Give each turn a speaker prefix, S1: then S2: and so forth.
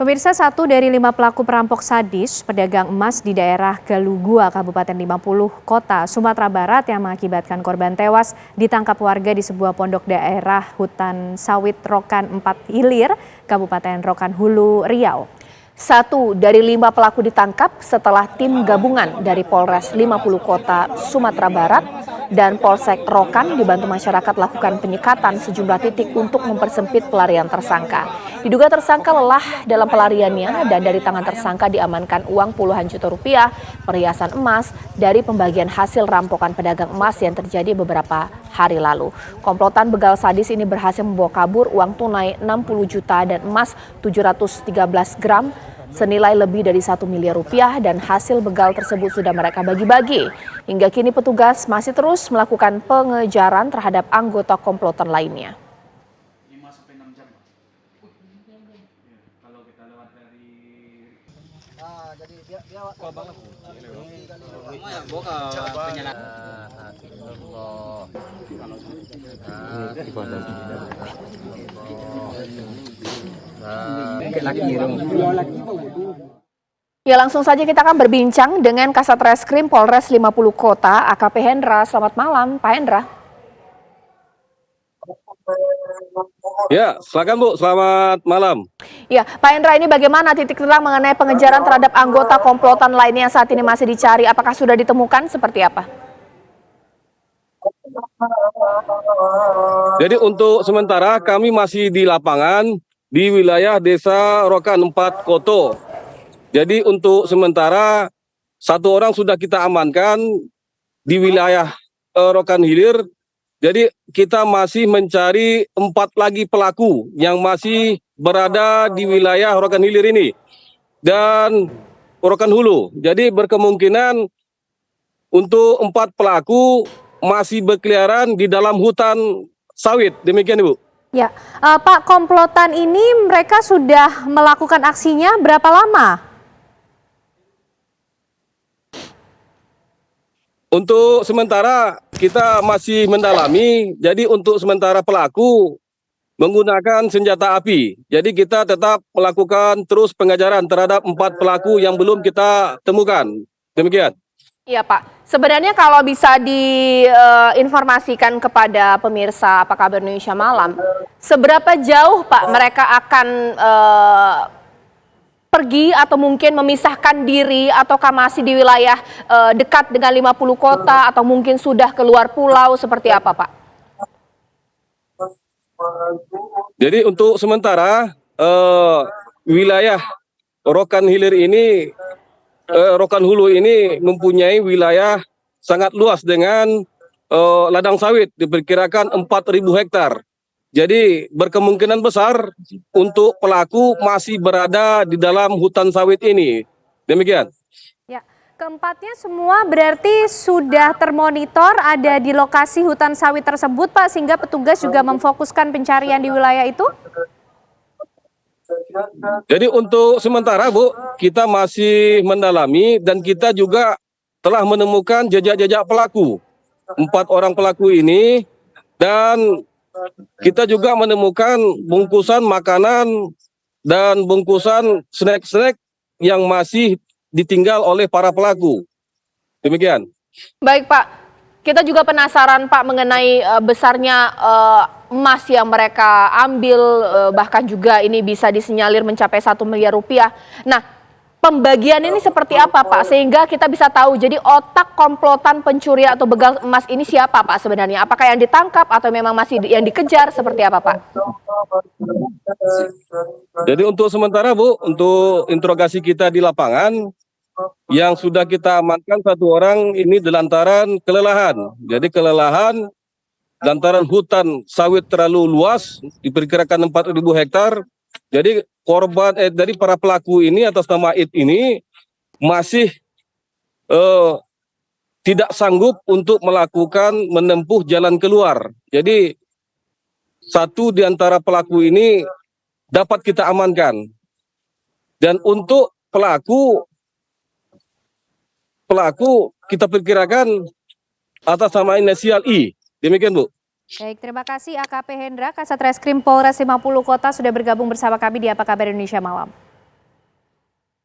S1: Pemirsa, 1 dari 5 pelaku perampok sadis pedagang emas di daerah Galugua, Kabupaten 50 Kota, Sumatera Barat yang mengakibatkan korban tewas ditangkap warga di sebuah pondok daerah hutan sawit Rokan 4 Hilir, Kabupaten Rokan Hulu, Riau. 1 dari 5 pelaku ditangkap setelah tim gabungan dari Polres 50 Kota, Sumatera Barat dan Polsek Rokan dibantu masyarakat lakukan penyekatan sejumlah titik untuk mempersempit pelarian tersangka. Diduga tersangka lelah dalam pelariannya dan dari tangan tersangka diamankan uang puluhan juta rupiah, perhiasan emas dari pembagian hasil rampokan pedagang emas yang terjadi beberapa hari lalu. Komplotan begal sadis ini berhasil membawa kabur uang tunai 60 juta dan emas 713 gram senilai lebih dari 1 miliar rupiah dan hasil begal tersebut sudah mereka bagi-bagi. Hingga kini petugas masih terus melakukan pengejaran terhadap anggota komplotan lainnya. Ya, langsung saja kita akan berbincang dengan Kasat Reskrim Polres 50 Kota, AKP Hendra. Selamat malam, Pak Hendra.
S2: Ya, silakan Bu, selamat malam.
S1: Ya, Pak Hendra, ini bagaimana titik terang mengenai pengejaran terhadap anggota komplotan lainnya yang saat ini masih dicari? Apakah sudah ditemukan? Seperti apa?
S2: Jadi untuk sementara kami masih di lapangan di wilayah Desa Rokan 4 Koto. Jadi untuk sementara 1 orang sudah kita amankan di wilayah Rokan Hilir. Jadi kita masih mencari 4 lagi pelaku yang masih berada di wilayah Rokan Hilir ini dan Rokan Hulu. Jadi berkemungkinan untuk 4 pelaku masih berkeliaran di dalam hutan sawit. Demikian Ibu.
S1: Ya, Pak, komplotan ini mereka sudah melakukan aksinya berapa lama?
S2: Untuk sementara kita masih mendalami, jadi untuk sementara pelaku menggunakan senjata api. Jadi kita tetap melakukan terus pengejaran terhadap 4 pelaku yang belum kita temukan. Demikian.
S1: Iya Pak, sebenarnya kalau bisa diinformasikan kepada pemirsa Apa Kabar Indonesia Malam, seberapa jauh Pak mereka akan pergi atau mungkin memisahkan diri ataukah masih di wilayah dekat dengan 50 kota atau mungkin sudah keluar pulau, seperti apa Pak?
S2: Jadi untuk sementara wilayah Rokan Hilir ini, Rokan Hulu ini mempunyai wilayah sangat luas dengan ladang sawit diperkirakan 4.000 hektar. Jadi berkemungkinan besar untuk pelaku masih berada di dalam hutan sawit ini. Demikian.
S1: Ya, keempatnya semua berarti sudah termonitor ada di lokasi hutan sawit tersebut Pak, sehingga petugas juga memfokuskan pencarian di wilayah itu?
S2: Jadi untuk sementara Bu, kita masih mendalami dan kita juga telah menemukan jejak-jejak pelaku. 4 orang pelaku ini dan kita juga menemukan bungkusan makanan dan bungkusan snack-snack yang masih ditinggal oleh para pelaku. Demikian.
S1: Baik Pak, kita juga penasaran Pak mengenai besarnya emas yang mereka ambil, bahkan juga ini bisa disinyalir mencapai 1 miliar rupiah. Nah, pembagian ini seperti apa Pak? Sehingga kita bisa tahu, jadi otak komplotan pencuri atau begal emas ini siapa Pak sebenarnya? Apakah yang ditangkap atau memang masih yang dikejar, seperti apa Pak?
S2: Jadi untuk sementara Bu, untuk interogasi kita di lapangan, yang sudah kita amankan 1 orang ini lantaran kelelahan. Jadi kelelahan lantaran hutan sawit terlalu luas, diperkirakan 4.000 hektar. Jadi korban dari para pelaku ini atas nama IT ini masih tidak sanggup untuk melakukan menempuh jalan keluar. Jadi 1 di antara pelaku ini dapat kita amankan. Dan untuk pelaku kita perkirakan atas nama inisial I. Demikian Bu.
S1: Baik, terima kasih AKP Hendra, Kasat Reskrim Polres 50 Kota sudah bergabung bersama kami di Apa Kabar Indonesia Malam.